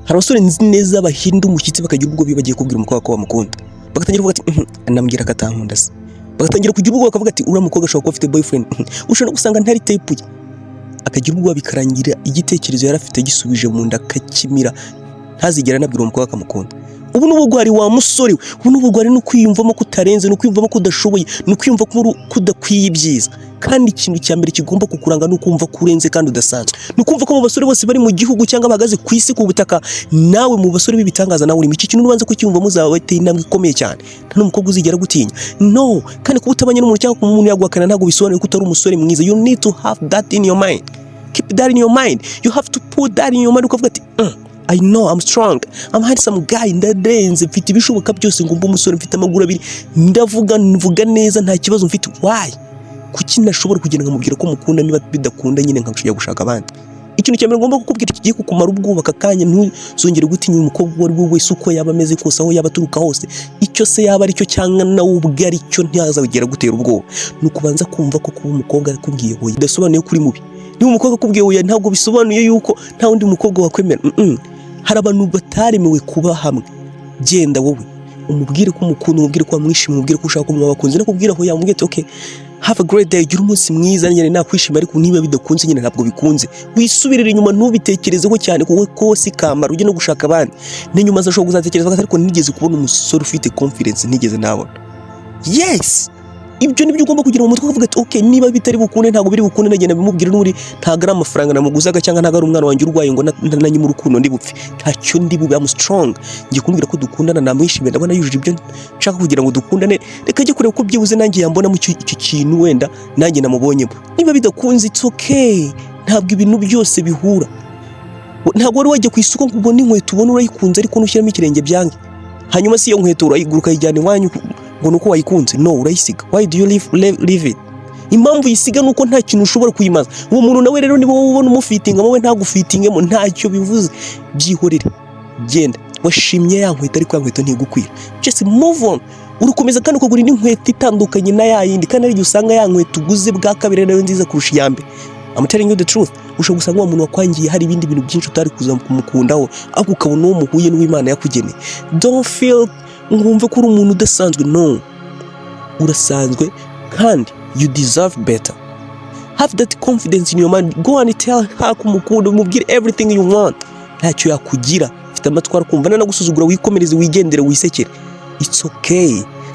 hari abasore nzi neza bahinda umushyitsi bakagira ubwo bibagiye kubwira umukobwa ko bamukunda, bagatangira kuvuga ati anambwira ko atankunda se, bagatangira kugira ubwo bakavuga ati uriya mukobwa ashobora kuba afite boyfriend, ushobora no gusanga ntari type ye, akagira ubwo bikarangira igitekerezo yari afite gisubije mu nda akakimira, ntazigera anabwira umukobwa akamukunda. Ubu n'ubugwari wa musore we, ubu n'ubugwari no kwiyumvamo kutarenze, no kwiyumvamo kudashoboye, no kwiyumva ko kudakwiye ibyiza. Kandi ikintu cya mbere kigomba kukuranga no kumva kurenze kandi udasanzwe, no kumva ko mu basore bose bari mu gihugu cyangwa bahagaze ku isi ku butaka, nawe mu basore b'ibitangaza nawe urimo. Iki kintu ubanza kucyumva muzaba bateye intambwe ikomeye cyane, nta n'umukobwa uzigera gutinya. No, kandi kuba utabanye n'umuntu cyangwa kuba umuntu yaguhakana ntabwo bisobanuye ko utari umusore mwiza. You need to have that in your mind. Keep that in your mind. You have to put that in your mind. Ukavuga ati I know I'm strong, I'm handsome guy, ndarenze, mfite ibishoboka byose ngo mbe umusore, mfite amaguru abiri, mvuga neza, nta kibazo mfite. Why? Kuki nashobora kugenda nkamubwira ko mukunda, niba bidakunda nyine nkashobora gushaka abandi. Ikintu cyambere ngomba kukubwira kigiye kukumara ubwoba akakanya, ntuzongere gutinya umukobwa uwo ari we wese uko yaba ameze kose, aho yaba aturuka hose, icyo se yaba ari cyo cyangwa nawe ubwe ari cyo, ntazagera gutera ubwoba. Nukubanza kumva ko kuba umukobwa akubwiye hoya bidasobanuye kuri mubi. Niba umukobwa akubwiye hoya ntabwo bisobanuye yuko nta wundi mukobwa wakwemera. Hari abantu bataremewe kuba hamwe. Genda wowe umubwire ko umukunda, umubwire ko wamwishimiye, umubwire ko ushaka kumwaba bakunze, nakubwira aho yamubwiye ati okay, have a great day, gira umunsi mwiza, nyine nakwishima. Ariko niba bidakunze nyine ntabwo bikunze, wisubirire inyuma, ntubitekerezeho cyane, kuko kosi kamara ujye no gushaka abandi. N'inyuma zashobora kuzatekereza ariko nigeze kubona umusore ufite confidence, nigeze nabona. Yes, ibyo nibyo ugomba kugira mu mutwe, ukavuga ati okay, niba bitari bukunde ntabwo biri bukunde, nagenda bimubwira n'uri ntago ari amafaranga namuguzaga cyangwa ntago ari umwana wanjye urwaye ngo nananye mu rukundo ndi bupfe, ntacyo ndi bube. I'm strong, ngiye kumubwira ko dukundana, namwishimiye, ndabona yujuje ibyo nshaka kugira ngo dukundane, reka ajye kureba ko byibuze nanjye yambona mu icyo kintu wenda nanjye namubonyemo. Niba bidakunze it's okay, ntabwo ibintu byose bihura. Ntabwo wari wajya ku isoko ngo ubone inkweto ubone urayikunze ariko nushyiramo ikirenge byange, hanyuma si iyo nkweto urayiguruka yijyana iwanyu ngo nuko wayikunze. No, urayisiga. Why do you leave it? Impamvu yisiga nuko nta kintu ushobora kuyimaza. Uwo muntu nawe rero niba wowe ubona umufitinga wowe ntagufitingemo, ntacyo bivuze. Byihorere, genda. Washimye ya nkweto ariko ya nkweto ntigukwira, just move on. Urukomeza kandi ukagura indi nkweto itandukanye na ya yindi, kandi ari usanga ya nkweto uguze bwa kabiri nayo nziza kurusha iyambe. I'm telling you the truth. Ushobora gusanga uwo muntu wakwangiye hari ibindi bintu byinshi utari kuza kumukundaho, ahubwo ukabona uwo muhuye n'uw'Imana yakugeneye. Don't feel ngumve ko uri umuntu udasanzwe. No, urasanzwe kandi you deserve better. Have that confidence in your mind. Go and tell her kumukunda, umubwire everything you want. Ntacyo yakugira, ufite amatwara kumva, nagusuzugura wikomereze, wigendere, wisekere. It's okay.